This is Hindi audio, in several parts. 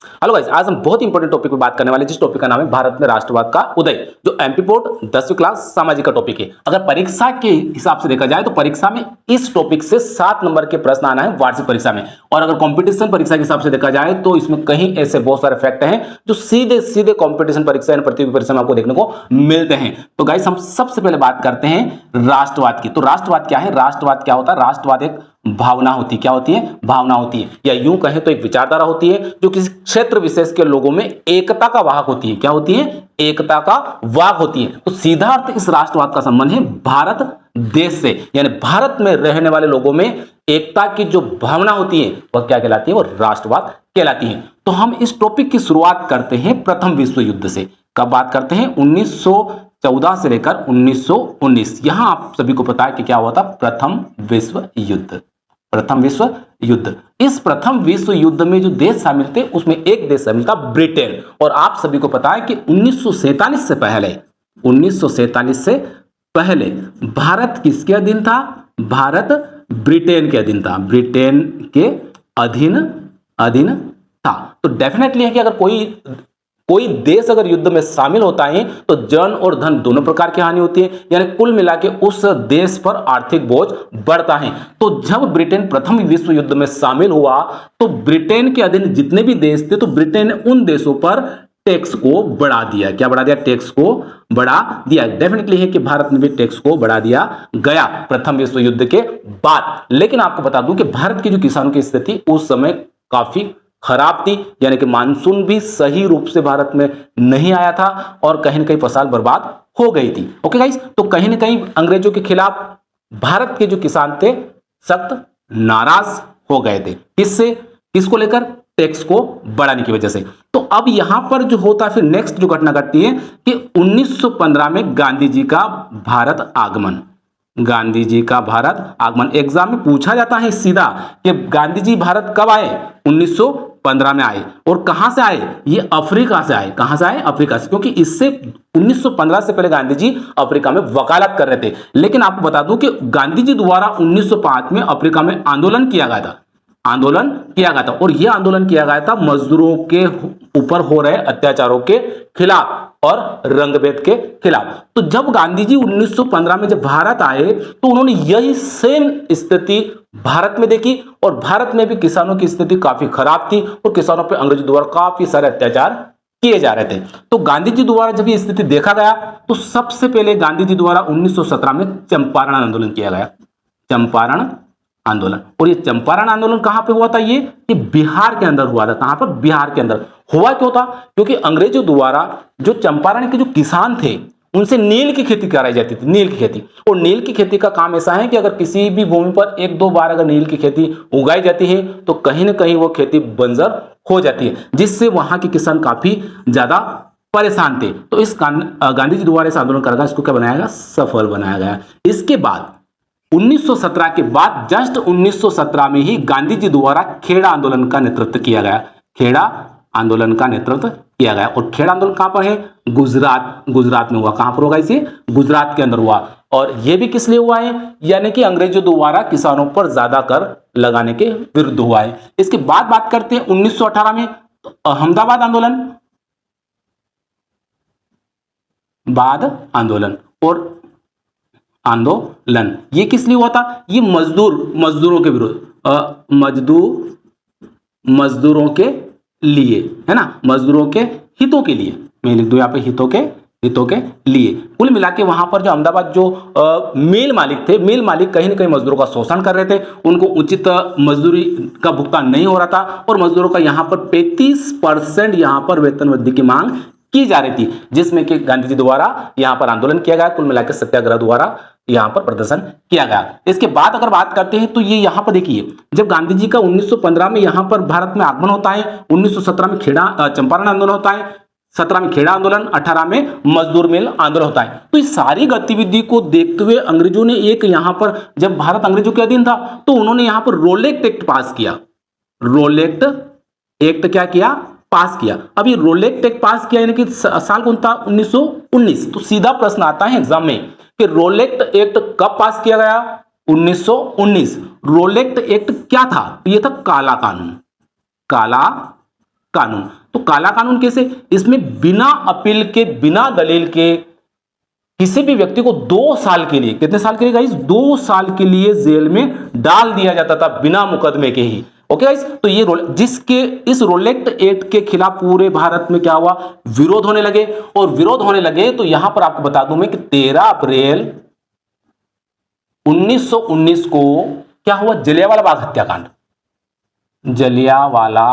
हेलो गाइस, आज हम बहुत इंपॉर्टेंट टॉपिक पे बात करने वाले हैं, जिस टॉपिक का नाम है भारत में राष्ट्रवाद का उदय, जो एमपी बोर्ड 10वीं क्लास सामाजिक का टॉपिक है। अगर परीक्षा के हिसाब से देखा जाए तो परीक्षा में इस टॉपिक से 7 नंबर के प्रश्न आना है वार्षिक परीक्षा में। और अगर कंपटीशन परीक्षा के हिसाब से देखा जाए तो इसमें कहीं ऐसे बहुत सारे फैक्ट हैं जो सीधे सीधे कंपटीशन परीक्षा या प्रतियोगी परीक्षा में आपको देखने को मिलते हैं। तो गाइस, हम सबसे पहले बात करते हैं राष्ट्रवाद की। तो राष्ट्रवाद क्या है? राष्ट्रवाद क्या होता है? राष्ट्रवाद एक भावना होती है। क्या होती है? भावना होती है, या यूं कहें तो एक विचारधारा होती है जो किसी क्षेत्र विशेष के लोगों में एकता का वाहक होती है। क्या होती है? एकता का वाहक होती है। तो सीधा अर्थ इस राष्ट्रवाद का संबंध है भारत देश से, यानी भारत में रहने वाले लोगों में एकता की जो भावना होती है वह क्या कहलाती है? वो राष्ट्रवाद कहलाती है। तो हम इस टॉपिक की शुरुआत करते हैं प्रथम विश्व युद्ध से। कब बात करते हैं? 1914 से लेकर 1919। यहां आप सभी को पता है कि क्या हुआ था? प्रथम विश्व युद्ध। प्रथम विश्व युद्ध। इस प्रथम विश्व युद्ध में जो देश शामिल थे उसमें एक देश शामिल था ब्रिटेन। और आप सभी को पता है कि 1947 से पहले भारत किसके अधीन था? भारत ब्रिटेन के अधीन था। ब्रिटेन के अधीन था। तो डेफिनेटली है कि अगर कोई देश अगर युद्ध में शामिल होता है तो जन और धन दोनों प्रकार की हानि होती है, यानी कुल मिला के उस देश पर आर्थिक बोझ बढ़ता है। तो जब ब्रिटेन प्रथम विश्व युद्ध में शामिल हुआ तो ब्रिटेन के अधीन जितने भी देश थे तो ब्रिटेन ने उन देशों पर टैक्स को बढ़ा दिया। क्या बढ़ा दिया? टैक्स को बढ़ा दिया। डेफिनेटली है कि भारत में भी टैक्स को बढ़ा दिया गया प्रथम विश्व युद्ध के बाद। लेकिन आपको बता दूं कि भारत की जो किसानों की स्थिति उस समय काफी खराब थी, यानी कि मानसून भी सही रूप से भारत में नहीं आया था और कहीं ना कहीं फसल बर्बाद हो गई थी। ओके गाइस, तो कहीं ना कहीं अंग्रेजों के खिलाफ भारत के जो किसान थे सख्त नाराज हो गए थे। किसको लेकर? टैक्स को बढ़ाने की वजह से। तो अब यहां पर जो होता है फिर नेक्स्ट जो घटना घटती है कि 1915 में गांधी जी का भारत आगमन। गांधी जी का भारत आगमन एग्जाम में पूछा जाता है सीधा कि गांधी जी भारत कब आए? 1915 में आए। और कहां से आए? ये अफ्रीका से आए। कहां से आए? अफ्रीका से, क्योंकि इससे 1915 से पहले गांधी जी अफ्रीका में वकालत कर रहे थे। लेकिन आपको बता दूं कि गांधी जी द्वारा 1905 में अफ्रीका में आंदोलन किया गया था। और यह आंदोलन किया गया था मजदूरों के ऊपर हो रहे अत्याचारों के खिलाफ और रंगभेद के खिलाफ। तो जब गांधी जी 1915 में जब भारत आए तो उन्होंने यही सेम स्थिति भारत में देखी, और भारत में भी किसानों की स्थिति काफी खराब थी और किसानों पर अंग्रेजों द्वारा काफी सारे अत्याचार किए जा रहे थे। तो गांधी जी द्वारा जब ये स्थिति देखा गया तो सबसे पहले गांधी जी द्वारा 1917 में चंपारण आंदोलन किया गया। चंपारण आंदोलन। और ये चंपारण आंदोलन कहां पे हुआ था? ये बिहार के अंदर हुआ था। कहां पर? बिहार के अंदर। हुआ क्यों था? क्योंकि अंग्रेजों द्वारा जो चंपारण के जो किसान थे उनसे नील की खेती कराई जाती थी। नील की खेती। और नील की खेती का काम ऐसा है कि अगर किसी भी भूमि पर एक दो बार अगर नील की खेती उगाई जाती है तो कहीं ना कहीं वो खेती बंजर हो जाती है, जिससे वहां के किसान काफी ज्यादा परेशान थे। तो इस गांधी जी द्वारा इस आंदोलन करा गया, इसको क्या बनाया गया? सफल बनाया गया। इसके बाद 1917 के बाद जस्ट 1917 में ही गांधी जी द्वारा खेड़ा आंदोलन का नेतृत्व किया गया। खेड़ा आंदोलन का नेतृत्व किया गया। और खेड़ा आंदोलन कहां पर है? गुजरात में हुआ। कहां पर होगा इसे? गुजरात के अंदर हुआ। और यह भी किस लिए हुआ है? यानी कि अंग्रेजों द्वारा किसानों पर ज्यादा कर लगाने के विरुद्ध हुआ है। इसके बाद बात करते हैं 1918 में तो अहमदाबाद आंदोलन और आंदोलन ये किस लिए हुआ था? ये मजदूरों के विरुद्ध, मजदूरों के लिए, है ना, मजदूरों के हितों के लिए। मैं लिख दूं यहां पे हितों के लिए। कुल मिला के वहां पर जो अहमदाबाद जो मिल मालिक थे, मिल मालिक कहीं ना कहीं मजदूरों का शोषण कर रहे थे। उनको उचित मजदूरी का भुगतान नहीं हो रहा था और मजदूरों का यहां पर 35% यहां पर वेतन वृद्धि की मांग की जा रही थी, जिसमें कि गांधी जी द्वारा यहां पर आंदोलन किया गया। कुल मिलाकर सत्याग्रह द्वारा यहां पर प्रदर्शन किया गया। इसके बाद अगर बात करते हैं तो ये यहां पर देखिए, जब गांधी जी का 1915 में यहां पर भारत में आगमन होता है, 1917 में चंपारण आंदोलन होता है, 17 में खेड़ा आंदोलन, 18 में मजदूर मिल आंदोलन होता है। तो इस सारी गतिविधि को देखते हुए अंग्रेजों ने एक यहां पर, जब भारत अंग्रेजों के अधीन था तो उन्होंने यहां पर रोलेक्ट एक्ट पास किया। रोलेक्ट एक्ट क्या किया? पास किया। अब ये रोलेक्ट एक्ट पास किया, यानी कि साल कौन था? 1919। तो सीधा प्रश्न आता है एग्जाम में कि रोलेक्ट एक्ट कब पास किया गया? 1919। रोलेक्ट एक्ट क्या था? ये था काला कानून। काला कानून। तो काला कानून कैसे? इसमें बिना अपील के, बिना दलील के किसी भी व्यक्ति को 2 साल के लिए, कितने साल के लिए गाइस? 2 साल के लिए जेल में डाल दिया जाता था बिना मुकदमे के ही। ओके गाइस, तो ये जिसके इस रोलेक्ट एक्ट के खिलाफ पूरे भारत में क्या हुआ? विरोध होने लगे। और विरोध होने लगे तो यहां पर आपको बता दूं मैं कि 13 अप्रैल 1919 को क्या हुआ? जलियांवाला बाग हत्याकांड। जलियांवाला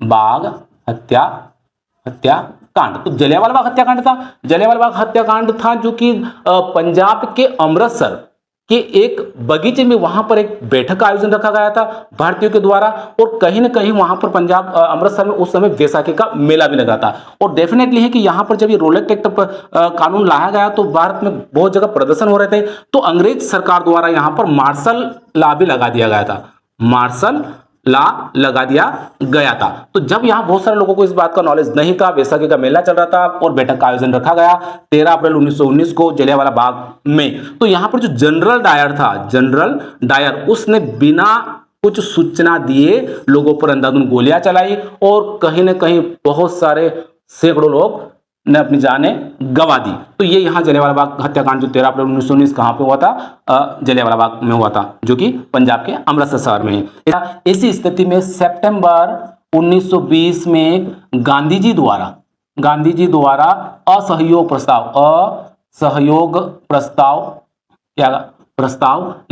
बाग हत्याकांड। तो जलियांवाला बाग हत्याकांड था, जलियांवाला बाग हत्याकांड था जो कि पंजाब के अमृतसर के एक बगीचे में वहां पर एक बैठक का आयोजन रखा गया था भारतीयों के द्वारा। और कहीं ना कहीं वहां पर पंजाब अमृतसर में उस समय वैसाखी का मेला भी लगा था। और डेफिनेटली है कि यहां पर जब ये रोलेक्ट एक्ट कानून लाया गया तो भारत में बहुत जगह प्रदर्शन हो रहे थे। तो अंग्रेज सरकार द्वारा यहां पर मार्शल लॉ भी लगा दिया गया था। मार्शल लॉ लगा दिया गया था। तो जब यहां बहुत सारे लोगों को इस बात का नॉलेज नहीं था, वैसाखी का मेला चल रहा था और बैठक का आयोजन रखा गया 13 अप्रैल 1919 को जलियांवाला बाग में। तो यहां पर जो जनरल डायर था, जनरल डायर, उसने बिना कुछ सूचना दिए लोगों पर अंधाधुंध गोलियां चलाई और कहीं ना कहीं बहुत सारे सैकड़ों लोग ने अपनी जानें गंवा दी। तो ये यहां जलियांवाला बाग हत्याकांड जो 13 अप्रैल 1919 कहां पे हुआ था? जलियांवाला बाग में हुआ था, जो कि पंजाब के अमृतसर शहर में है। इसी स्थिति में सितंबर 1920 में गांधी जी द्वारा असहयोग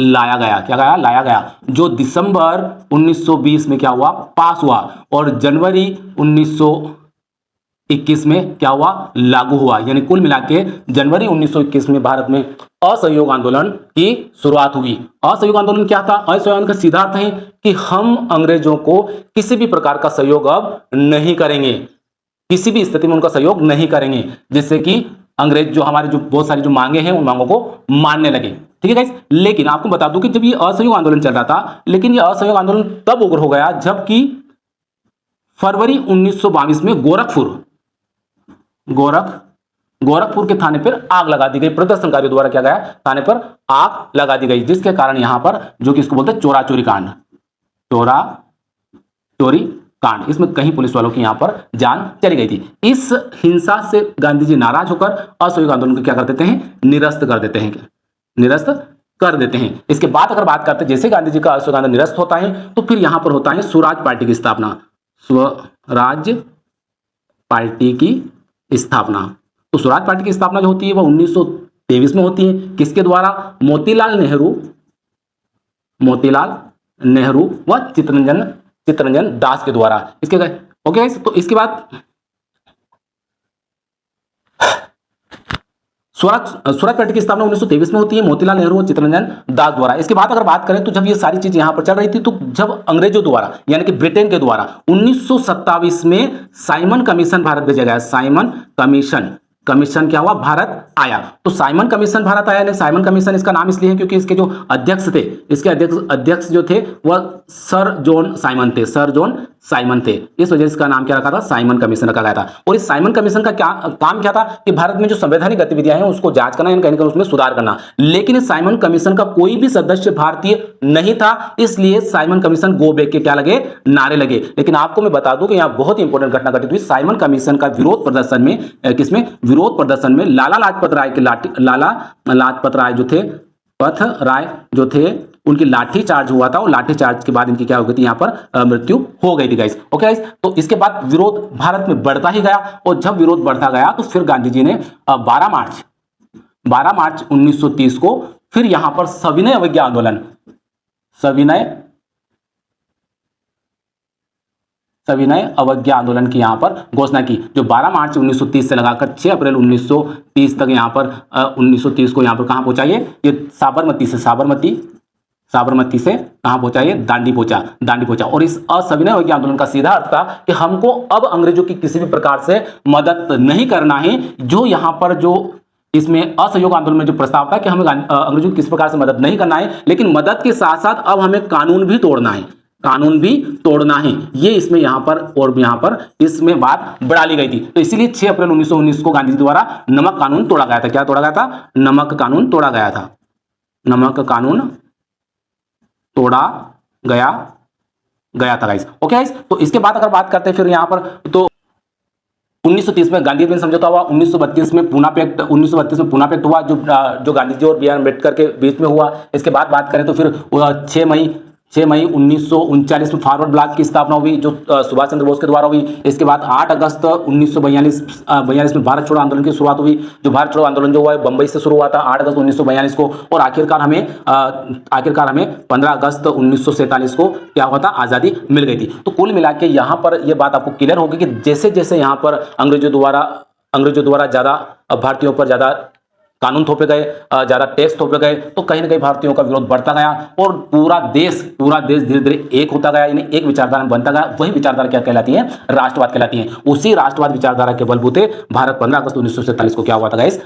लाया गया। क्या गया? लाया गया, जो दिसंबर 1920 में क्या हुआ? पास हुआ। और जनवरी 1921 में क्या हुआ? लागू हुआ। यानी कुल मिला के जनवरी 1921 में भारत में असहयोग आंदोलन की शुरुआत हुई। असहयोग आंदोलन क्या था? असहयोग आंदोलन का सीधा अर्थ है कि हम अंग्रेजों को किसी भी प्रकार का सहयोग अब नहीं करेंगे, किसी भी स्थिति में उनका सहयोग नहीं करेंगे, जिससे कि अंग्रेज जो हमारे जो बहुत सारी जो मांगे हैं उन मांगों को मानने लगे। ठीक है गाइस, लेकिन आपको बता दूं कि जब ये असहयोग आंदोलन चल रहा था, लेकिन ये असहयोग आंदोलन तब उग्र हो गया जबकि फरवरी 1922 में गोरखपुर के थाने पर आग लगा दी गई। प्रदर्शनकारियों द्वारा क्या गया? थाने पर आग लगा दी गई, जिसके कारण यहां पर जो कि इसको बोलते हैं चोरा चोरी कांड, इसमें कहीं पुलिस वालों की यहां पर जान चली गई थी। इस हिंसा से गांधी जी नाराज होकर असहयोग आंदोलन को क्या कर देते हैं? निरस्त कर देते हैं। इसके बाद अगर बात करते हैं, जैसे गांधी जी का असहयोग आंदोलन निरस्त होता है तो फिर यहां पर होता है स्वराज पार्टी की स्थापना। स्वराज पार्टी की स्थापना। तो स्वराज पार्टी की स्थापना जो होती है वह 1923 में होती है। किसके द्वारा? मोतीलाल नेहरू व चित्तरंजन दास के द्वारा। इसके ओके, तो इसके बाद स्वराज पार्टी की स्थापना 1923 में होती है मोतीलाल नेहरू और चित्तरंजन दास द्वारा। इसके बाद अगर बात करें तो जब ये सारी चीज यहां पर चल रही थी तो जब अंग्रेजों द्वारा यानी कि ब्रिटेन के द्वारा 1927 में साइमन कमीशन भारत भेजा गया। साइमन कमीशन क्या हुआ? भारत आया। तो साइमन कमीशन भारत आया ने साइमन कमीशन इसका नाम इसलिए है क्योंकि इसके जो अध्यक्ष थे, इसके अध्यक्ष जो थे वह सर जॉन साइमन थे। इस वजह से इसका नाम क्या रखा था? साइमन कमीशन रखा गया था। और इस साइमन कमीशन का काम क्या था कि भारत में जो संवैधानिक गतिविधियां हैं उसको जांच करना, कहीं ना कहीं उसमें सुधार करना। लेकिन इस साइमन कमीशन का कोई भी सदस्य भारतीय नहीं था, इसलिए साइमन कमीशन गो बैक के क्या लगे? नारे लगे। लेकिन आपको मैं बता दूं कि यहां बहुत इंपॉर्टेंट घटना घटित हुई। साइमन कमीशन का विरोध प्रदर्शन में किसमें? विरोध प्रदर्शन में लाला लाजपत राय जो थे उनकी लाठी चार्ज हुआ था और लाठी चार्ज के बाद इनकी क्या हो गई थी? यहां पर मृत्यु हो गई थी गाइस। ओके गाइस, तो इसके बाद विरोध भारत में बढ़ता ही गया और जब विरोध बढ़ता गया तो फिर गांधी जी ने 12 मार्च 1930 को फिर यहां पर सविनय अवज्ञा आंदोलन की यहां पर घोषणा की, जो 12 मार्च 1930 से लगाकर 6 अप्रैल 1930 तक यहां पर 1930 को यहां पर कहां पहुंचा? ये साबरमती से कहां पहुंचा? ये दांडी पहुंचा। और इस असविनय अवज्ञा आंदोलन का सीधा अर्थ था कि हमको अब अंग्रेजों की किसी भी प्रकार से मदद नहीं करना है। जो यहां पर जो इसमें असहयोग आंदोलन में जो प्रस्ताव था कि हमें अंग्रेजों की किसी प्रकार से मदद नहीं करना है, लेकिन मदद के साथ साथ अब हमें कानून भी तोड़ना है। ये इसमें यहां पर इसमें बात बढ़ा ली गई थी। तो इसीलिए 6 अप्रैल 1919 को गांधी जी द्वारा नमक कानून तोड़ा गया था। क्या तोड़ा गया था? नमक कानून तोड़ा गया था। गया था गाइस। ओके गाइस, तो इसके बाद अगर बात करते हैं फिर यहाँ पर, तो 1930 में गांधी अधीन समझौता हुआ, 1932 में पूना पैक्ट, 1932 में पूना पैक्ट हुआ जो गांधी जी और बी आर अम्बेडकर के बीच में हुआ। इसके बाद बात करें तो फिर 6 मई 1939 में फॉरवर्ड ब्लॉक की स्थापना हुई जो सुभाष चंद्र बोस के द्वारा हुई। इसके बाद 8 अगस्त 1942 में भारत छोड़ो आंदोलन की शुरुआत हुई। जो भारत छोड़ो आंदोलन जो हुआ है बंबई से शुरू हुआ था 8 अगस्त 1942 को, और आखिरकार हमें 15 अगस्त 1947 को क्या हुआ था, आज़ादी मिल गई थी। तो कुल मिला के यहाँ पर यह बात आपको क्लियर होगी कि जैसे जैसे यहाँ पर अंग्रेजों द्वारा ज़्यादा भारतीयों पर ज़्यादा कानून थोपे गए, ज्यादा टैक्स थोपे गए, तो कहीं ना कहीं भारतीयों का विरोध बढ़ता गया और पूरा देश धीरे धीरे एक होता गया, यानी एक विचारधारा बनता गया। वही विचारधारा क्या कहलाती है, राष्ट्रवाद कहलाती है। उसी राष्ट्रवाद विचारधारा के बलबूते भारत 15 अगस्त 1947 को क्या हुआ था गाइस,